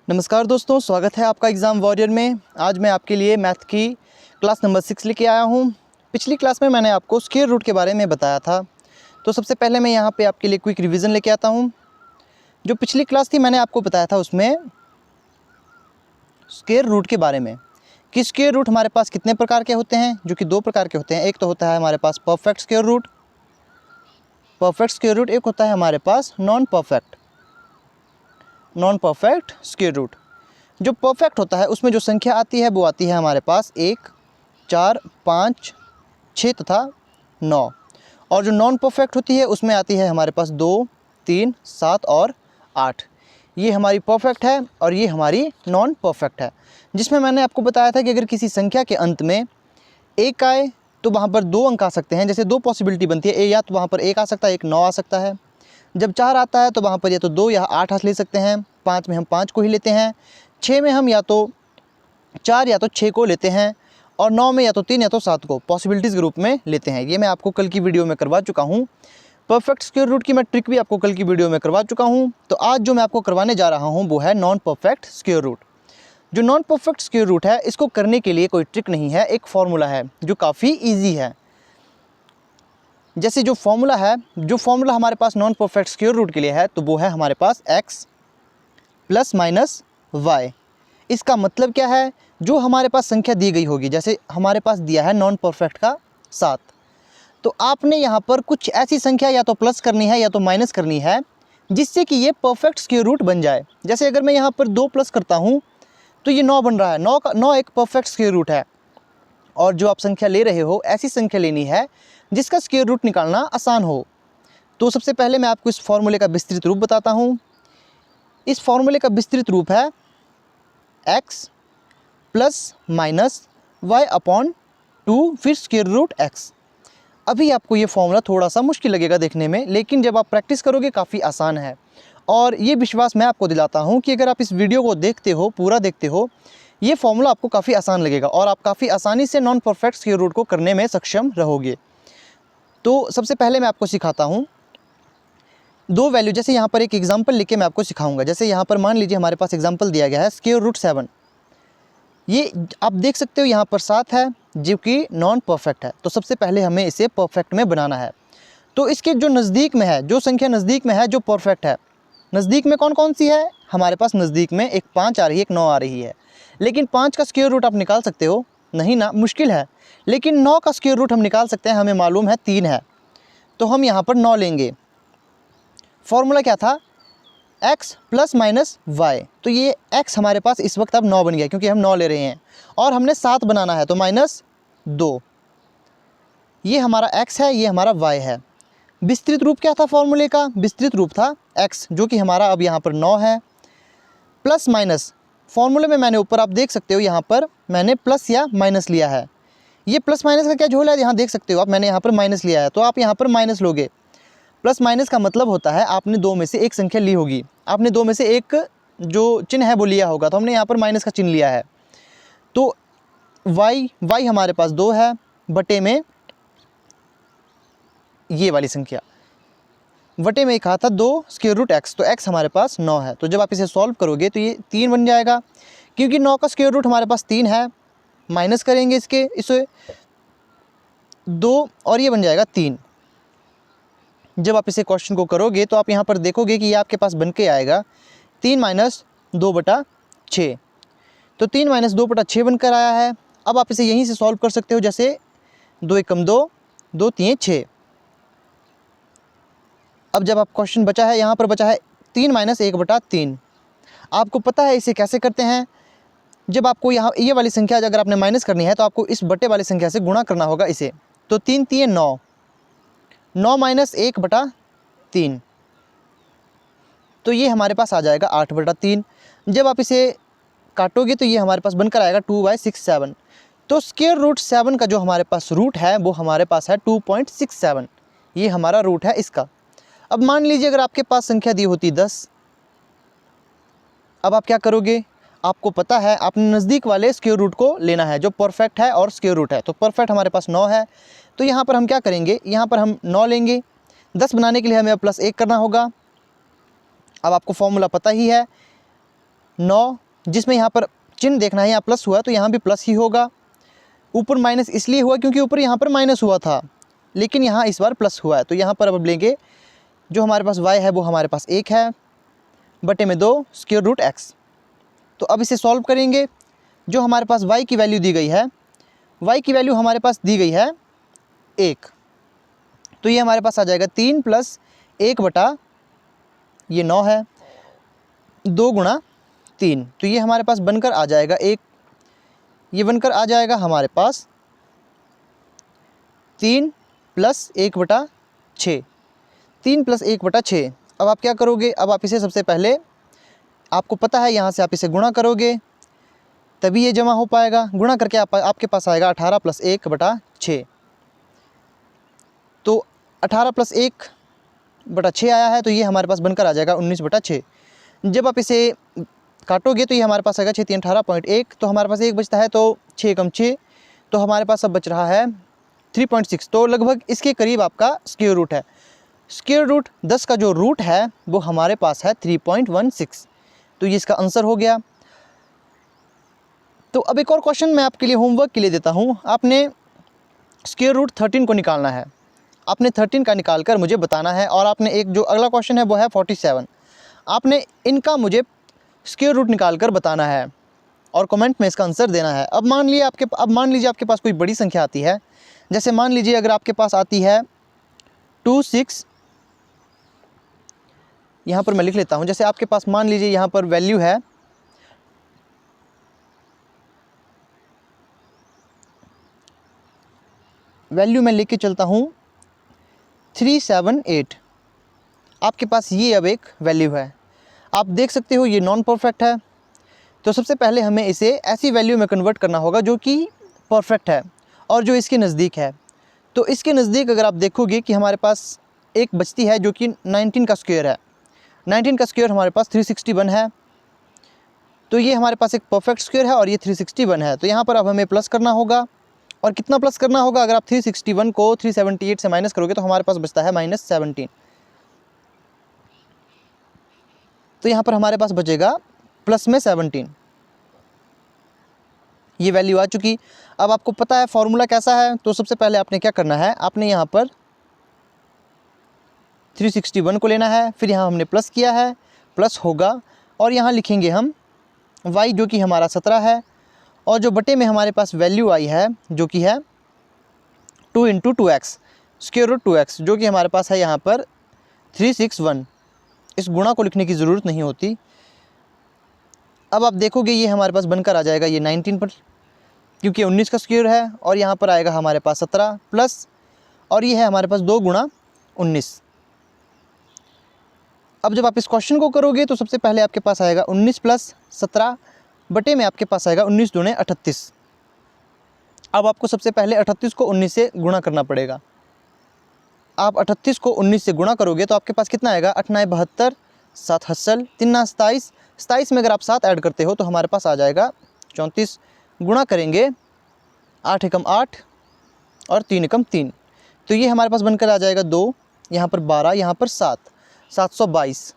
नमस्कार दोस्तों, स्वागत है आपका एग्ज़ाम वॉरियर में। आज मैं आपके लिए मैथ की क्लास नंबर 6 लेके आया हूँ। पिछली क्लास में मैंने आपको स्क्वायर रूट के बारे में बताया था। तो सबसे पहले मैं यहाँ पे आपके लिए क्विक रिवीजन लेके आता हूँ। जो पिछली क्लास थी मैंने आपको बताया था उसमें स्क्वायर रूट के बारे में कि स्क्वायर रूट हमारे पास कितने प्रकार के होते हैं, जो कि दो प्रकार के होते हैं। एक तो होता है हमारे पास परफेक्ट स्क्वायर रूट, एक होता है हमारे पास नॉन परफेक्ट स्क्वायर रूट। जो परफेक्ट होता है उसमें जो संख्या आती है वो आती है हमारे पास 1, 4, 5, 6 तथा 9। और जो नॉन परफेक्ट होती है उसमें आती है हमारे पास 2, 3, 7 और 8। ये हमारी परफेक्ट है और ये हमारी नॉन परफेक्ट है, जिसमें मैंने आपको बताया था कि अगर किसी संख्या के अंत में 1 आए तो वहाँ पर 2 अंक आ सकते हैं। जैसे दो पॉसिबिलिटी बनती है, या तो वहाँ पर 1 आ सकता है, 1 9 आ सकता है। जब 4 आता है तो वहाँ पर या तो 2 या 8 ले सकते हैं। 5 में हम 5 को ही लेते हैं। 6 में हम या तो 4 या तो 6 को लेते हैं। और 9 में या तो 3 या तो 7 को पॉसिबिलिटीज़ के रूप में लेते हैं। ये मैं आपको कल की वीडियो में करवा चुका हूँ। परफेक्ट स्क्वायर रूट की मैं ट्रिक भी आपको कल की वीडियो में करवा चुका हूँ। तो आज जो मैं आपको करवाने जा रहा हूँ वो है नॉन परफेक्ट स्क्वायर रूट। जो नॉन परफेक्ट स्क्वायर रूट है, इसको करने के लिए कोई ट्रिक नहीं है, एक फार्मूला है जो काफ़ी ईजी है। जैसे जो फार्मूला हमारे पास नॉन परफेक्ट स्क्वायर रूट के लिए है, तो वो है हमारे पास x प्लस माइनस वाई। इसका मतलब क्या है, जो हमारे पास संख्या दी गई होगी, जैसे हमारे पास दिया है नॉन परफेक्ट का 7, तो आपने यहाँ पर कुछ ऐसी संख्या या तो प्लस करनी है या तो माइनस करनी है जिससे कि ये परफेक्ट स्क्वायर रूट बन जाए। जैसे अगर मैं यहाँ पर 2 प्लस करता हूँ तो ये 9 बन रहा है। 9 एक परफेक्ट स्क्वायर रूट है। और जो आप संख्या ले रहे हो, ऐसी संख्या लेनी है जिसका स्क्वायर रूट निकालना आसान हो। तो सबसे पहले मैं आपको इस फॉर्मूले का विस्तृत रूप बताता हूँ। इस फॉर्मूले का विस्तृत रूप है x plus minus y upon 2 फिर स्क्वायर रूट x। अभी आपको ये फॉर्मूला थोड़ा सा मुश्किल लगेगा देखने में, लेकिन जब आप प्रैक्टिस करोगे काफ़ी आसान है। और ये विश्वास मैं आपको दिलाता हूँ कि अगर आप इस वीडियो को देखते हो, पूरा देखते हो, ये फॉर्मूला आपको काफ़ी आसान लगेगा और आप काफ़ी आसानी से नॉन परफेक्ट स्क्वायर रूट को करने में सक्षम रहोगे। तो सबसे पहले मैं आपको सिखाता हूँ दो वैल्यू। जैसे यहाँ पर एक एग्जाम्पल लिख के मैं आपको सिखाऊंगा। जैसे यहाँ पर मान लीजिए हमारे पास एग्जाम्पल दिया गया है स्क्वायर रूट 7। ये आप देख सकते हो यहाँ पर 7 है जो कि नॉन परफेक्ट है। तो सबसे पहले हमें इसे परफेक्ट में बनाना है। तो इसके जो नज़दीक में है, जो संख्या नज़दीक में है, जो परफेक्ट है, नज़दीक में कौन कौन सी है हमारे पास? नज़दीक में एक 5 आ रही है, एक 9 आ रही है। लेकिन 5 का स्क्वायर रूट आप निकाल सकते हो? नहीं ना, मुश्किल है। लेकिन 9 का स्क्वायर रूट हम निकाल सकते हैं, हमें मालूम है 3 है। तो हम यहाँ पर 9 लेंगे। फॉर्मूला क्या था? x plus minus y. तो ये x हमारे पास इस वक्त अब 9 बन गया क्योंकि हम 9 ले रहे हैं और हमने 7 बनाना है, तो -2। ये हमारा x है, ये हमारा y है। विस्तृत रूप क्या था फॉर्मूले का? विस्तृत रूप था x, जो कि हमारा अब यहाँ पर 9 है, प्लस माइनस। फॉर्मूले में मैंने ऊपर आप देख सकते हो यहाँ पर मैंने प्लस या माइनस लिया है। ये प्लस माइनस का क्या झोल है, यहाँ देख सकते हो आप, मैंने यहाँ पर माइनस लिया है, तो आप यहाँ पर माइनस लोगे। प्लस माइनस का मतलब होता है आपने दो में से एक संख्या ली होगी, आपने दो में से एक जो चिन्ह है वो लिया होगा, तो हमने यहाँ पर माइनस का चिन्ह लिया है। तो y हमारे पास 2 है बटे में ये वाली संख्या, बटे में कहा था 2 स्क्वायर रूट x, तो x हमारे पास 9 है। तो जब आप इसे सॉल्व करोगे तो ये 3 बन जाएगा, क्योंकि 9 का स्क्वायर रूट हमारे पास 3 है। माइनस करेंगे इसे 2 और ये बन जाएगा 3। जब आप इसे क्वेश्चन को करोगे तो आप यहाँ पर देखोगे कि ये आपके पास बन के आएगा 3 माइनस 2/6। तो 3 माइनस 2/6 बनकर आया है। अब आप इसे यहीं से सॉल्व कर सकते हो। जैसे 2 एकम 2, 2 3 6। अब जब आप क्वेश्चन बचा है, यहाँ पर बचा है 3 माइनस 1/3। आपको पता है इसे कैसे करते हैं? जब आपको यहाँ ये वाली संख्या अगर आपने माइनस करनी है तो आपको इस बटे वाली संख्या से गुणा करना होगा इसे। तो 3 3 9, 9 माइनस 1/3, तो ये हमारे पास आ जाएगा 8/3। जब आप इसे काटोगे तो ये हमारे पास बनकर आएगा 2/6 7। तो स्क्वायर रूट 7 का जो हमारे पास रूट है वो हमारे पास है 2.67। ये हमारा रूट है इसका। अब मान लीजिए अगर आपके पास संख्या दी होती 10, अब आप क्या करोगे? आपको पता है आपने नज़दीक वाले स्क्वायर रूट को लेना है जो परफेक्ट है और स्क्वायर रूट है। तो परफेक्ट हमारे पास 9 है, तो यहाँ पर हम क्या करेंगे? यहाँ पर हम 9 लेंगे। 10 बनाने के लिए हमें +1 करना होगा। अब आपको फॉर्मूला पता ही है, 9, जिसमें यहाँ पर चिन्ह देखना है, यहाँ प्लस हुआ तो यहाँ भी प्लस ही होगा। ऊपर माइनस इसलिए हुआ क्योंकि ऊपर यहाँ पर माइनस हुआ था, लेकिन यहाँ इस बार प्लस हुआ है। तो यहाँ पर अब लेंगे जो हमारे पास y है वो हमारे पास 1 है बटे में 2 स्क्वायर रूट x। तो अब इसे सॉल्व करेंगे। जो हमारे पास y की वैल्यू दी गई है, y की वैल्यू हमारे पास दी गई है 1, तो ये हमारे पास आ जाएगा 3 प्लस 1 बटा ये 9 है, 2 गुणा 3, तो ये हमारे पास बनकर आ जाएगा 1, ये बनकर आ जाएगा हमारे पास 3 प्लस 1 बटा 6, 3 प्लस 1 बटा 6। अब आप क्या करोगे, अब आप इसे सबसे पहले, आपको पता है यहाँ से आप इसे गुणा करोगे तभी ये जमा हो पाएगा। गुणा करके आपके पास आएगा 18 प्लस 1 बटा 6। तो 18 प्लस 1 बटा 6 आया है, तो ये हमारे पास बनकर आ जाएगा 19 बटा 6। जब आप इसे काटोगे तो ये हमारे पास आएगा 6 3 18.1, तो हमारे पास 1 बचता है, तो 6 कम 6, तो हमारे पास अब बच रहा है 3.6। तो लगभग इसके करीब आपका स्क्वायर रूट है। स्क्वायर रूट 10 का जो रूट है वो हमारे पास है 3.16, तो ये इसका आंसर हो गया। तो अब एक और क्वेश्चन मैं आपके लिए होमवर्क के लिए देता हूँ। आपने स्क्वायर रूट 13 को निकालना है, आपने 13 का निकाल कर मुझे बताना है, और आपने एक जो अगला क्वेश्चन है वो है 47, आपने इनका मुझे स्क्वायर रूट निकाल कर बताना है और कमेंट में इसका आंसर देना है। अब मान लीजिए आपके पास कोई बड़ी संख्या आती है, जैसे मान लीजिए अगर आपके पास आती है 26, यहाँ पर मैं लिख लेता हूँ, जैसे आपके पास मान लीजिए यहाँ पर वैल्यू है मैं लेके चलता हूँ 378, आपके पास ये अब एक वैल्यू है, आप देख सकते हो ये नॉन परफेक्ट है। तो सबसे पहले हमें इसे ऐसी वैल्यू में कन्वर्ट करना होगा जो कि परफेक्ट है और जो इसके नज़दीक है। तो इसके नज़दीक अगर आप देखोगे कि हमारे पास एक बचती है जो कि 19 का स्क्वायर है, 19 का स्क्वायर हमारे पास 361 है, तो ये हमारे पास एक परफेक्ट स्क्वायर है और ये 361 है। तो यहाँ पर अब हमें प्लस करना होगा, और कितना प्लस करना होगा, अगर आप 361 को 378 से माइनस करोगे तो हमारे पास बचता है -17, तो यहाँ पर हमारे पास बचेगा प्लस में 17, ये वैल्यू आ चुकी। अब आपको पता है फॉर्मूला कैसा है, तो सबसे पहले आपने क्या करना है, आपने यहाँ पर 361 को लेना है, फिर यहाँ हमने प्लस किया है, प्लस होगा, और यहाँ लिखेंगे हम y जो कि हमारा 17 है, और जो बटे में हमारे पास वैल्यू आई है जो कि है 2 × 2x स्क्वायर रूट 2x, जो कि हमारे पास है यहाँ पर 361। इस गुणा को लिखने की ज़रूरत नहीं होती। अब आप देखोगे ये हमारे पास बनकर आ जाएगा ये 19 पर, क्योंकि 19 का स्क्वायर है, और यहाँ पर आएगा हमारे पास 17 प्लस, और ये है हमारे पास 2 × 19। अब जब आप इस क्वेश्चन को करोगे तो सबसे पहले आपके पास आएगा 19 प्लस 17 बटे में आपके पास आएगा 19 दूने 38। अब आपको सबसे पहले 38 को 19 से गुणा करना पड़ेगा। आप 38 को 19 से गुणा करोगे तो आपके पास कितना आएगा, 8 9 72, 7 हसल 3 9 27, 27 में अगर आप 7 ऐड करते हो तो हमारे पास आ जाएगा 34। गुणा करेंगे 8 एकम 8 और 3 एकम 3, तो ये हमारे पास बनकर आ जाएगा 2, यहाँ पर 12, यहाँ पर 7, 722।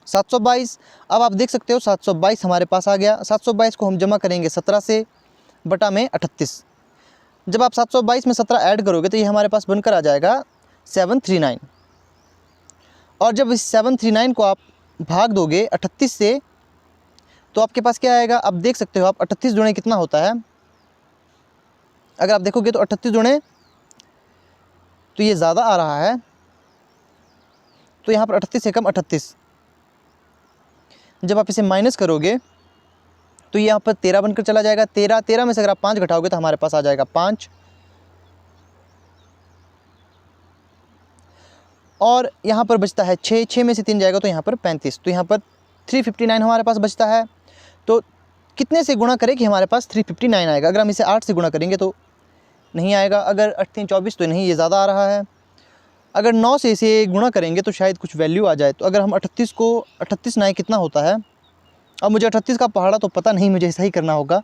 722, अब आप देख सकते हो 722 हमारे पास आ गया। 722 को हम जमा करेंगे 17 से बटा में 38। जब आप 722 में 17 ऐड करोगे तो ये हमारे पास बनकर आ जाएगा 739, और जब इस 739 को आप भाग दोगे 38 से तो आपके पास क्या आएगा, अब देख सकते हो आप 38 दूने कितना होता है, अगर आप देखोगे तो 38 दूने तो ये ज़्यादा आ रहा है, तो यहाँ पर 38 से कम 38। जब आप इसे माइनस करोगे तो यहाँ पर 13 बनकर चला जाएगा। 13 में से अगर आप 5 घटाओगे तो हमारे पास आ जाएगा 5, और यहाँ पर बचता है 6 में से 3 जाएगा तो यहाँ पर 35, तो यहाँ पर 359 हमारे पास बचता है। तो कितने से गुणा करें कि हमारे पास 359 आएगा, अगर हम इसे 8 से गुणा करेंगे तो नहीं आएगा, अगर 8 3 24 तो नहीं, ये ज़्यादा आ रहा है। अगर 9 से इसे गुणा करेंगे तो शायद कुछ वैल्यू आ जाए। तो अगर हम 38 को 38 9 कितना होता है, अब मुझे 38 का पहाड़ा तो पता नहीं, मुझे ऐसा ही करना होगा।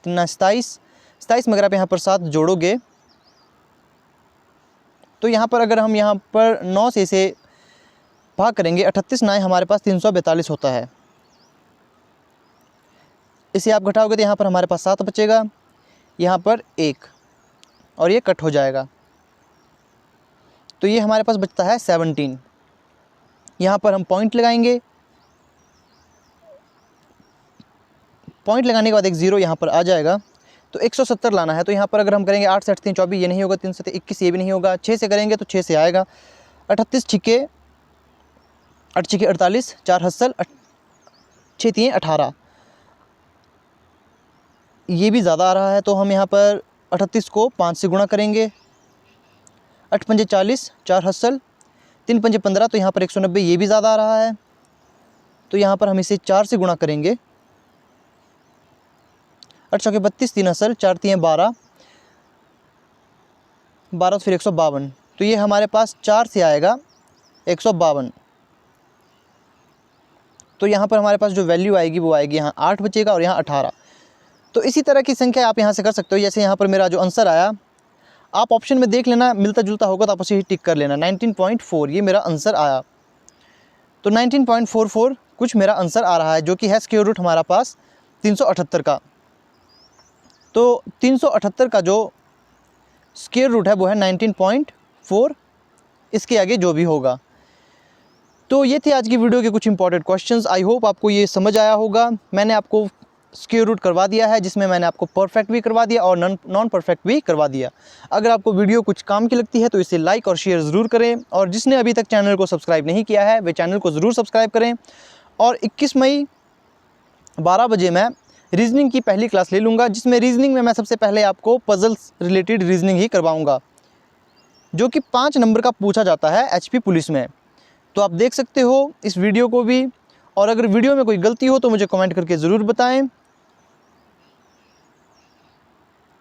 3 9 27, 27 में अगर आप यहाँ पर 7 जोड़ोगे तो यहाँ पर अगर हम यहाँ पर 9 से इसे भाग करेंगे 38 9 हमारे पास 342 होता है। इसे आप घटाओगे तो यहाँ पर हमारे पास 7 बचेगा, यहाँ पर 1 और ये कट हो जाएगा, तो ये हमारे पास बचता है 17। यहाँ पर हम पॉइंट लगाएंगे, पॉइंट लगाने के बाद एक 0 यहाँ पर आ जाएगा, तो 170 लाना है। तो यहाँ पर अगर हम करेंगे 8 से 8 3 24, ये नहीं होगा, 3 से 21 ये भी नहीं होगा, 6 से करेंगे तो 6 से आएगा, 38 छिके 8 छिके 48, 4 हसल 6 3 18, ये भी ज़्यादा आ रहा है, तो हम यहाँ पर 38 को 5 से गुणा करेंगे, 8 पंजे 40, 4 हसल 3 पंजे 15, तो यहाँ पर 190, ये भी ज़्यादा आ रहा है, तो यहाँ पर हम इसे 4 से गुणा करेंगे, 8 चौके 32, 3 हसल 4 3 12, 12 फिर 152, तो ये हमारे पास 4 से आएगा 152। तो यहाँ पर हमारे पास जो वैल्यू आएगी वो आएगी यहाँ 8 बचेगा और यहाँ 18। तो इसी तरह की संख्या आप यहाँ से कर सकते हो। जैसे यहाँ पर मेरा जो आंसर आया, आप ऑप्शन में देख लेना, मिलता जुलता होगा तो आप उसे ही टिक कर लेना। 19.4 ये मेरा आंसर आया, तो 19.44 कुछ मेरा आंसर आ रहा है, जो कि है स्क्वायर रूट हमारा पास 378 का। तो 378 का जो स्क्वायर रूट है वो है 19.4, इसके आगे जो भी होगा। तो ये थे आज की वीडियो के कुछ इंपॉर्टेंट क्वेश्चंस। आई होप आपको ये समझ आया होगा। मैंने आपको स्क्वायर रूट करवा दिया है, जिसमें मैंने आपको परफेक्ट भी करवा दिया और नॉन परफेक्ट भी करवा दिया। अगर आपको वीडियो कुछ काम की लगती है तो इसे लाइक और शेयर ज़रूर करें, और जिसने अभी तक चैनल को सब्सक्राइब नहीं किया है वे चैनल को ज़रूर सब्सक्राइब करें। और 21 मई 12 बजे मैं रीजनिंग की पहली क्लास ले लूँगा, जिसमें रीजनिंग में मैं सबसे पहले आपको पजल्स रिलेटेड रीजनिंग ही करवाऊँगा, जो कि 5 नंबर का पूछा जाता है HP पुलिस में। तो आप देख सकते हो इस वीडियो को भी, और अगर वीडियो में कोई गलती हो तो मुझे कमेंट करके ज़रूर बताएं।